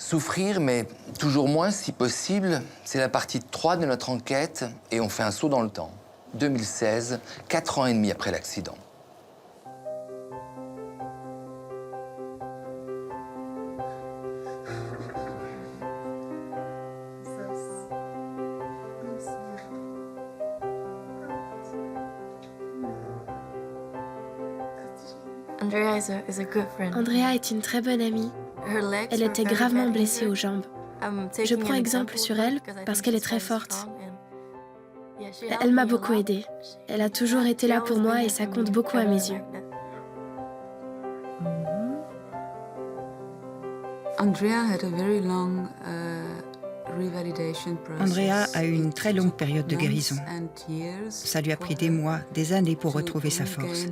Souffrir, mais toujours moins si possible, c'est la partie 3 de notre enquête et on fait un saut dans le temps. 2016, 4 ans et demi après l'accident. Andrea est une très bonne amie. Elle était gravement blessée aux jambes. Je prends exemple sur elle parce qu'elle est très forte. Elle m'a beaucoup aidée. Elle a toujours été là pour moi et ça compte beaucoup à mes yeux. Andrea a eu une très longue période de guérison. Ça lui a pris des mois, des années pour retrouver sa force.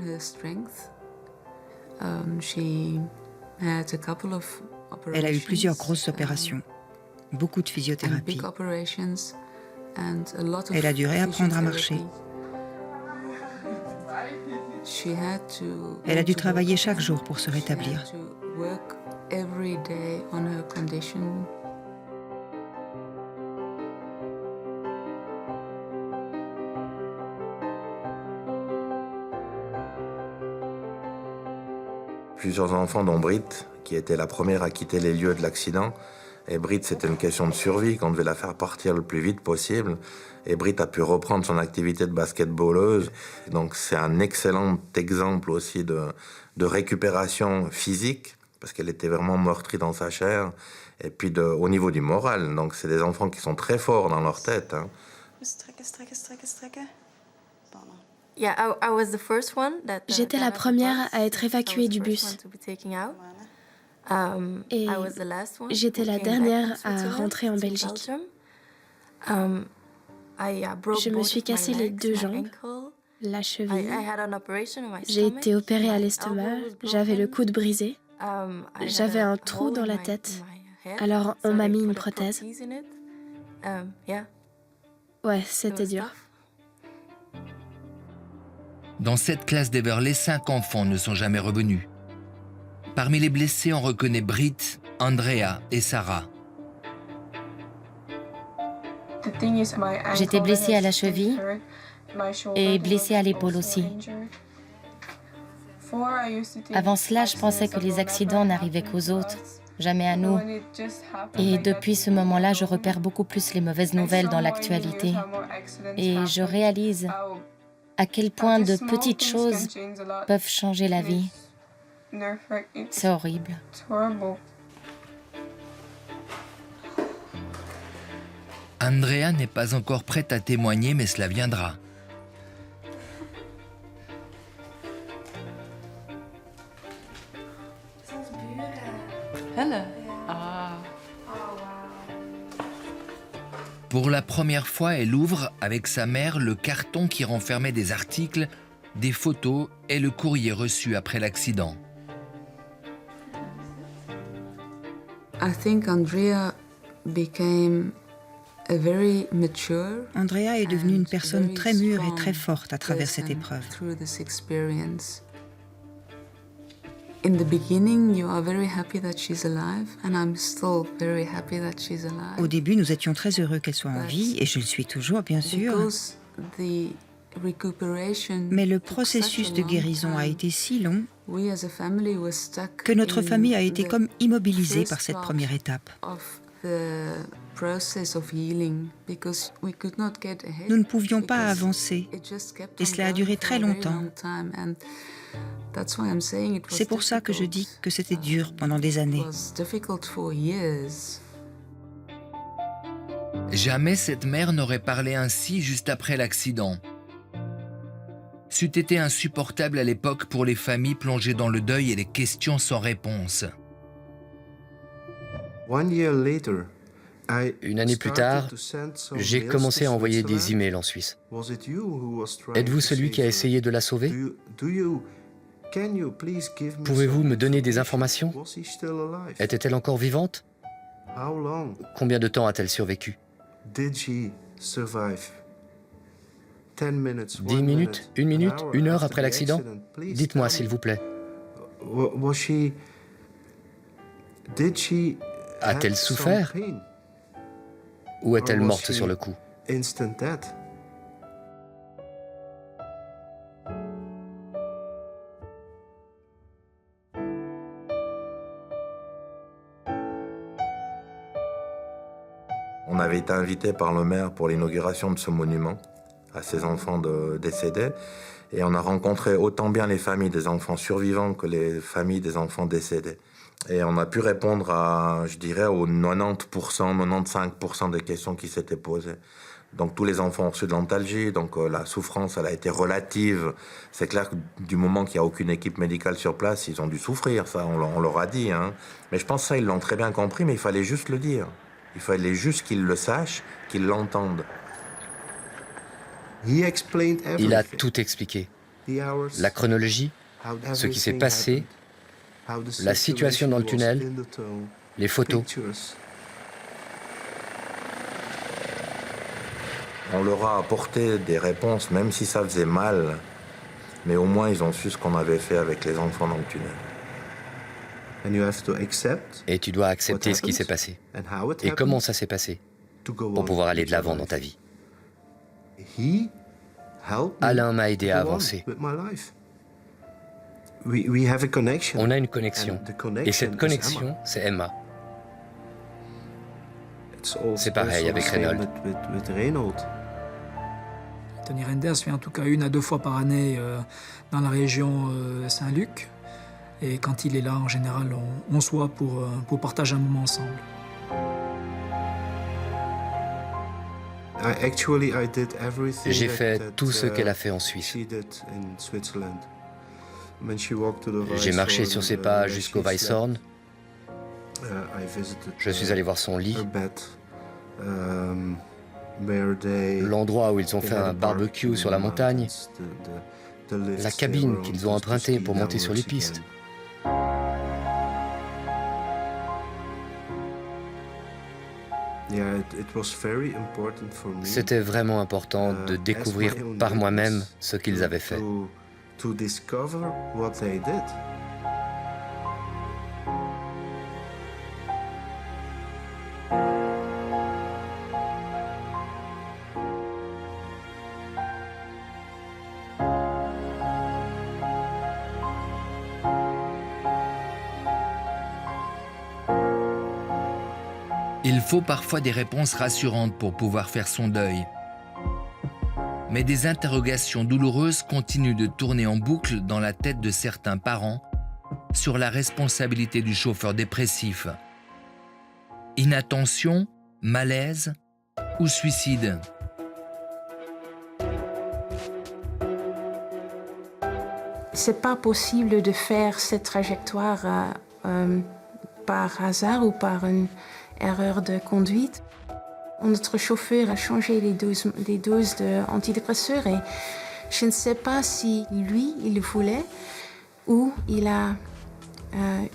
Elle a eu plusieurs grosses opérations, beaucoup de physiothérapie. Elle a dû réapprendre à marcher. Elle a dû travailler chaque jour pour se rétablir. Plusieurs enfants, dont Brit, qui était la première à quitter les lieux de l'accident. Et Brit, c'était une question de survie, qu'on devait la faire partir le plus vite possible. Et Brit a pu reprendre son activité de basketballeuse. Donc c'est un excellent exemple aussi de récupération physique, parce qu'elle était vraiment meurtrie dans sa chair. Et puis au niveau du moral. Donc c'est des enfants qui sont très forts dans leur tête. Hein. J'étais la première à être évacuée du bus. Et j'étais la dernière à rentrer en Belgique. Je me suis cassé les 2 jambes, la cheville. J'ai été opérée à l'estomac, j'avais le coude brisé, j'avais un trou dans la tête, alors on m'a mis une prothèse. Ouais, c'était dur. Dans cette classe d'Everley, 5 enfants ne sont jamais revenus. Parmi les blessés, on reconnaît Brit, Andrea et Sarah. J'étais blessée à la cheville et blessée à l'épaule aussi. Avant cela, je pensais que les accidents n'arrivaient qu'aux autres, jamais à nous. Et depuis ce moment-là, je repère beaucoup plus les mauvaises nouvelles dans l'actualité. Et je réalise à quel point de petites choses peuvent changer la vie. C'est horrible. Andrea n'est pas encore prête à témoigner, mais cela viendra. Pour la première fois, elle ouvre avec sa mère le carton qui renfermait des articles, des photos et le courrier reçu après l'accident. Andrea est devenue une personne très mûre et très forte à travers cette épreuve. Au début, nous étions très heureux qu'elle soit en vie, et je le suis toujours, bien sûr. Mais le processus de guérison a été si long que notre famille a été comme immobilisée par cette première étape. Nous ne pouvions pas avancer, et cela a duré très longtemps. C'est pour ça que je dis que c'était dur pendant des années. Jamais cette mère n'aurait parlé ainsi juste après l'accident. C'eût été insupportable à l'époque pour les familles plongées dans le deuil et les questions sans réponse. Une année plus tard, j'ai commencé à envoyer des emails en Suisse. Êtes-vous celui qui a essayé de la sauver? Pouvez-vous me donner des informations? Était-elle encore vivante? Combien de temps a-t-elle survécu? 10 minutes, 1 minute, 1 heure après l'accident? Dites-moi, s'il vous plaît. A-t-elle souffert ou est-elle morte sur le coup? On avait été invité par le maire pour l'inauguration de ce monument à ces enfants décédés. Et on a rencontré autant bien les familles des enfants survivants que les familles des enfants décédés. Et on a pu répondre à, je dirais, aux 90%, 95% des questions qui s'étaient posées. Donc tous les enfants ont reçu de l'antalgie, donc la souffrance, elle a été relative. C'est clair que du moment qu'il n'y a aucune équipe médicale sur place, ils ont dû souffrir, ça, on leur a dit. Hein. Mais je pense que ça, ils l'ont très bien compris, mais il fallait juste le dire. Il fallait juste qu'ils le sachent, qu'ils l'entendent. Il a tout expliqué. La chronologie, ce qui s'est passé, la situation dans le tunnel, les photos. On leur a apporté des réponses, même si ça faisait mal, mais au moins ils ont su ce qu'on avait fait avec les enfants dans le tunnel. Et tu dois accepter ce qui s'est passé. Et comment ça s'est passé pour pouvoir aller de l'avant dans ta vie. Alain m'a aidé à avancer. On a une connexion. Et cette connexion, c'est Emma. C'est pareil avec Reynold. Tony Renders vient en tout cas 1 à 2 fois par année dans la région Saint-Luc. Et quand il est là, en général, on se voit pour partager un moment ensemble. J'ai fait tout ce qu'elle a fait en Suisse. J'ai marché sur ses pas jusqu'au Weisshorn. Je suis allé voir son lit. L'endroit où ils ont fait un barbecue sur la montagne. La cabine qu'ils ont empruntée pour monter sur les pistes. C'était vraiment important de découvrir par moi-même ce qu'ils avaient fait. Il faut parfois des réponses rassurantes pour pouvoir faire son deuil. Mais des interrogations douloureuses continuent de tourner en boucle dans la tête de certains parents sur la responsabilité du chauffeur dépressif. Inattention, malaise ou suicide? C'est pas possible de faire cette trajectoire par hasard ou par une erreur de conduite. Notre chauffeur a changé les doses d'antidépresseurs et je ne sais pas si lui, il le voulait ou il a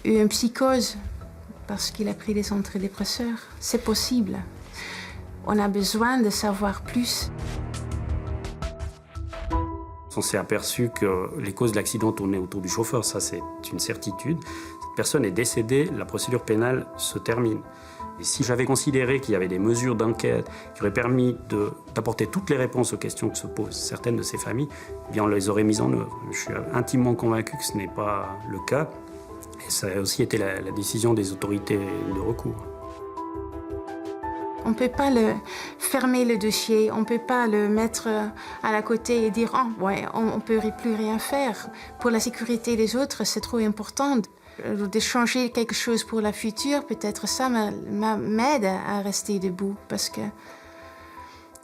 eu une psychose parce qu'il a pris des antidépresseurs. C'est possible. On a besoin de savoir plus. On s'est aperçu que les causes de l'accident tournaient autour du chauffeur, ça c'est une certitude. Cette personne est décédée, la procédure pénale se termine. Et si j'avais considéré qu'il y avait des mesures d'enquête qui auraient permis d'apporter toutes les réponses aux questions que se posent certaines de ces familles, eh bien on les aurait mises en œuvre. Je suis intimement convaincu que ce n'est pas le cas. Et ça a aussi été la décision des autorités de recours. On ne peut pas fermer le dossier, on ne peut pas le mettre à la côté et dire « Oh, ouais, on ne peut plus rien faire ». Pour la sécurité des autres, c'est trop important. De changer quelque chose pour la future, peut-être ça m'aide à rester debout. Parce que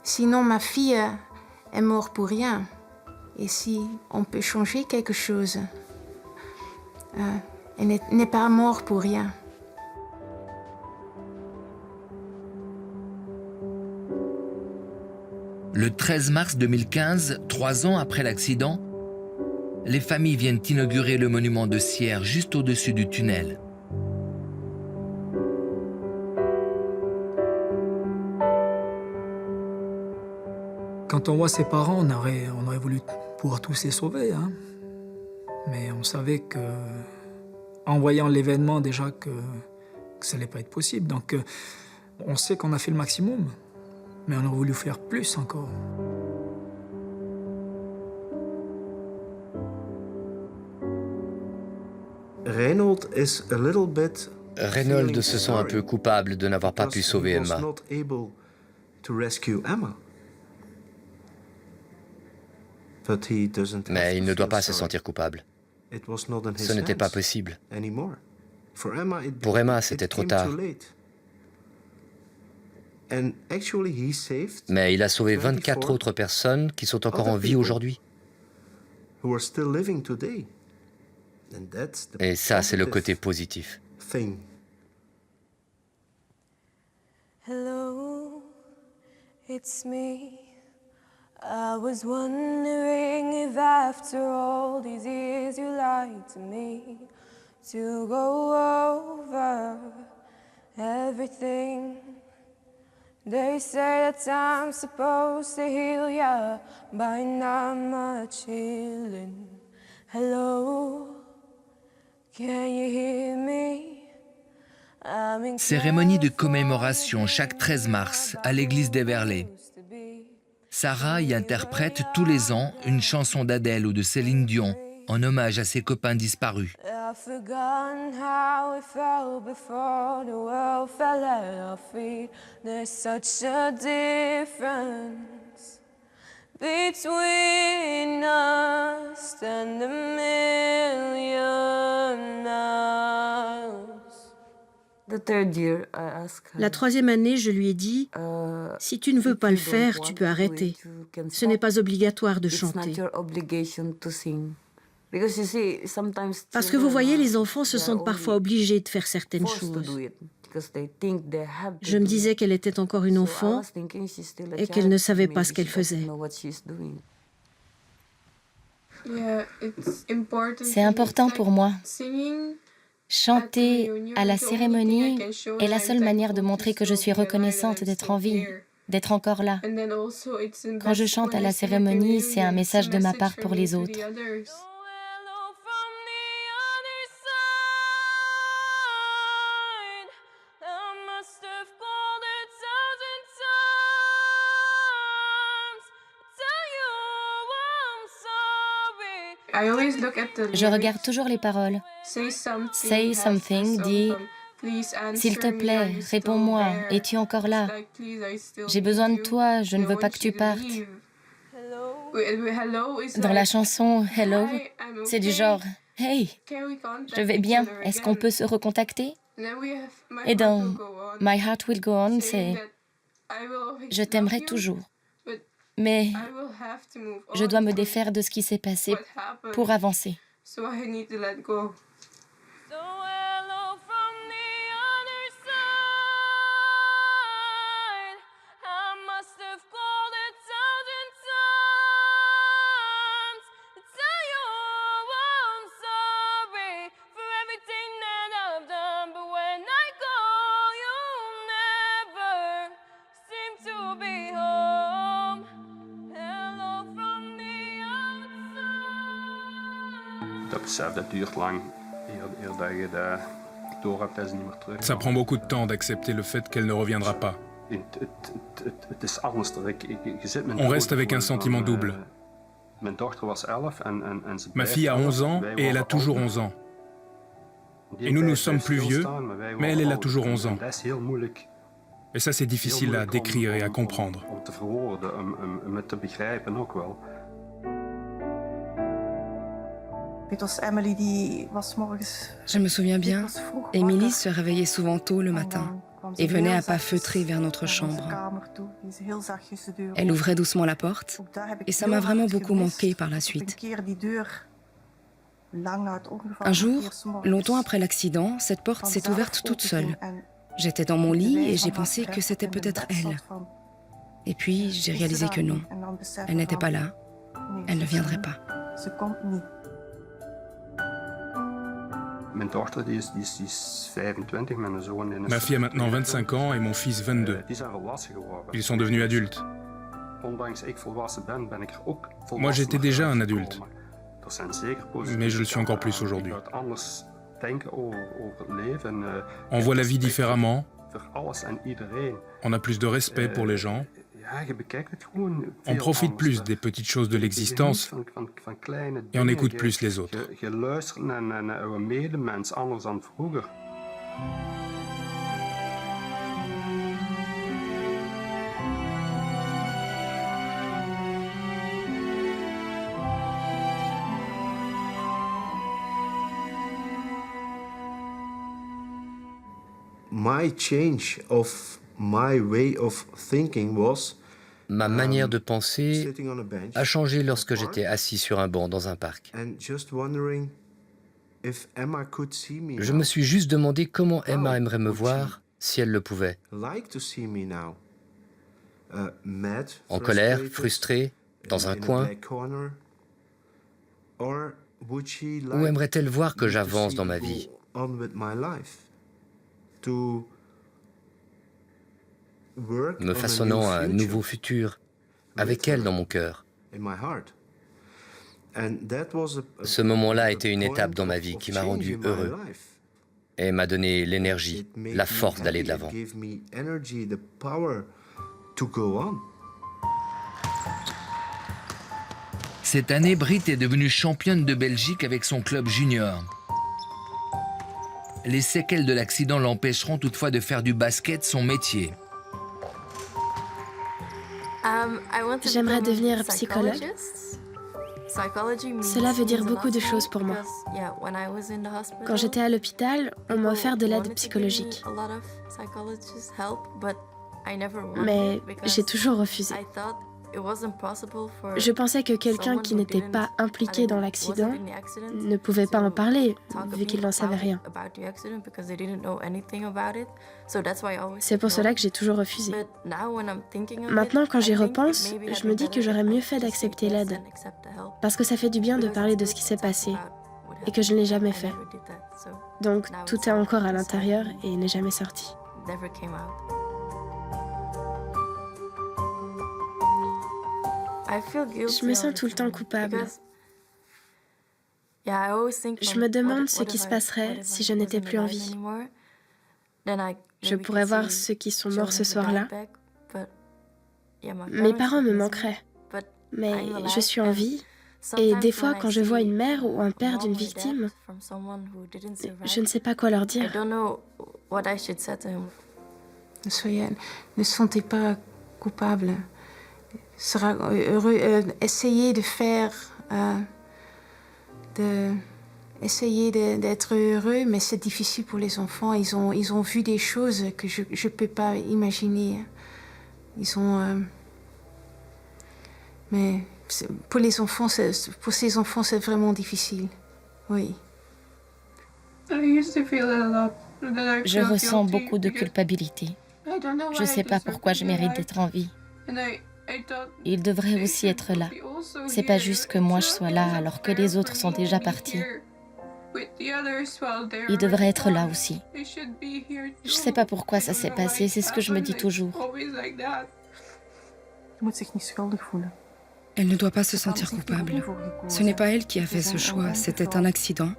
sinon, ma fille est morte pour rien. Et si on peut changer quelque chose, elle n'est pas morte pour rien. Le 13 mars 2015, 3 ans après l'accident, les familles viennent inaugurer le monument de Sierre juste au-dessus du tunnel. Quand on voit ses parents, on aurait voulu pouvoir tous les sauver. Hein. Mais on savait que, en voyant l'événement déjà, que que ça n'allait pas être possible. Donc on sait qu'on a fait le maximum, mais on aurait voulu faire plus encore. Reynold se sent un peu coupable de n'avoir pas pu sauver Emma. Mais il ne doit pas se sentir coupable. Ce n'était pas possible. Pour Emma, c'était trop tard. Mais il a sauvé 24 autres personnes qui sont encore en vie aujourd'hui. Et ça, c'est le côté positif. Hello, it's me. I was wondering if after all these years you lied to me, to go over everything. They say that I'm supposed to heal ya, but not much healing. Hello, can you hear me? Cérémonie de commémoration chaque 13 mars à l'église d'Everley. Sarah y interprète tous les ans une chanson d'Adèle ou de Céline Dion en hommage à ses copains disparus. Between us and a million miles. La troisième année, je lui ai dit « Si tu ne veux pas le faire, tu peux arrêter. Ce n'est pas obligatoire de chanter. » Parce que vous voyez, les enfants se sentent parfois obligés de faire certaines choses. Je me disais qu'elle était encore une enfant et qu'elle ne savait pas ce qu'elle faisait. C'est important pour moi. Chanter à la cérémonie est la seule manière de montrer que je suis reconnaissante d'être en vie, d'être encore là. Quand je chante à la cérémonie, c'est un message de ma part pour les autres. Je regarde toujours les paroles. Say something, dis « S'il te plaît, réponds-moi, es-tu encore là? J'ai besoin de toi, je ne veux pas que tu partes. » Dans la chanson « Hello », c'est du genre « Hey, je vais bien, est-ce qu'on peut se recontacter ?» Et dans « My Heart Will Go On », c'est « Je t'aimerai toujours. » Mais je dois me défaire de ce qui s'est passé pour avancer. Ça prend beaucoup de temps d'accepter le fait qu'elle ne reviendra pas. On reste avec un sentiment double. Ma fille a 11 ans et elle a toujours 11 ans. Et nous sommes plus vieux, mais elle a toujours 11 ans. Et ça, c'est difficile à décrire et à comprendre. Je me souviens bien, Emily se réveillait souvent tôt le matin et venait à pas feutrés vers notre chambre. Elle ouvrait doucement la porte et ça m'a vraiment beaucoup manqué par la suite. Un jour, longtemps après l'accident, cette porte s'est ouverte toute seule. J'étais dans mon lit et j'ai pensé que c'était peut-être elle. Et puis, j'ai réalisé que non, elle n'était pas là, elle ne viendrait pas. Ma fille a maintenant 25 ans et mon fils 22. Ils sont devenus adultes. Moi, j'étais déjà un adulte, mais je le suis encore plus aujourd'hui. On voit la vie différemment, on a plus de respect pour les gens, on profite plus des petites choses de l'existence et on écoute plus les autres. Ma manière de penser a changé lorsque j'étais assis sur un banc dans un parc. Je me suis juste demandé comment Emma aimerait me voir si elle le pouvait. En colère, frustrée, dans un coin. Ou aimerait-elle voir que j'avance dans ma vie ? Me façonnant un nouveau futur, avec elle dans mon cœur. Ce moment-là a été une étape dans ma vie qui m'a rendu heureux et m'a donné l'énergie, la force d'aller de l'avant. Cette année, Brit est devenue championne de Belgique avec son club junior. Les séquelles de l'accident l'empêcheront toutefois de faire du basket son métier. J'aimerais devenir psychologue. Cela veut dire beaucoup de choses pour moi. Quand j'étais à l'hôpital, on m'a offert de l'aide psychologique. Mais j'ai toujours refusé. Je pensais que quelqu'un qui n'était pas impliqué dans l'accident ne pouvait pas en parler, vu qu'il n'en savait rien. C'est pour cela que j'ai toujours refusé. Maintenant, quand j'y repense, je me dis que j'aurais mieux fait d'accepter l'aide. Parce que ça fait du bien de parler de ce qui s'est passé et que je ne l'ai jamais fait. Donc, tout est encore à l'intérieur et n'est jamais sorti. Je me sens tout le temps coupable. Je me demande ce qui se passerait si je n'étais plus en vie. Je pourrais voir ceux qui sont morts ce soir-là. Mes parents me manqueraient. Mais je suis en vie. Et des fois, quand je vois une mère ou un père d'une victime, je ne sais pas quoi leur dire. Ne sentez pas coupable. Sera heureux, essayer de faire, essayer d'être heureux, mais c'est difficile pour les enfants. Ils ont vu des choses que je ne peux pas imaginer. Mais pour les enfants, pour ces enfants, c'est vraiment difficile. Oui. Je ressens beaucoup de culpabilité. Je ne sais pas pourquoi je mérite d'être en vie. Il devrait aussi être là. C'est pas juste que moi je sois là alors que les autres sont déjà partis. Il devrait être là aussi. Je sais pas pourquoi ça s'est passé, c'est ce que je me dis toujours. Elle ne doit pas se sentir coupable. Ce n'est pas elle qui a fait ce choix, c'était un accident.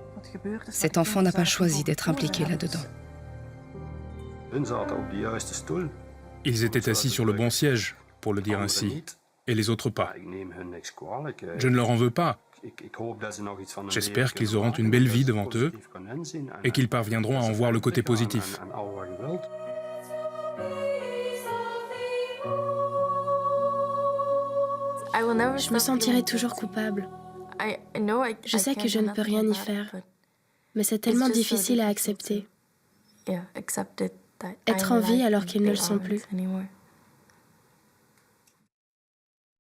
Cet enfant n'a pas choisi d'être impliqué là-dedans. Ils étaient assis sur le bon siège, pour le dire ainsi, et les autres pas. Je ne leur en veux pas. J'espère qu'ils auront une belle vie devant eux et qu'ils parviendront à en voir le côté positif. Je me sentirai toujours coupable. Je sais que je ne peux rien y faire, mais c'est tellement difficile à accepter. Être en vie alors qu'ils ne le sont plus.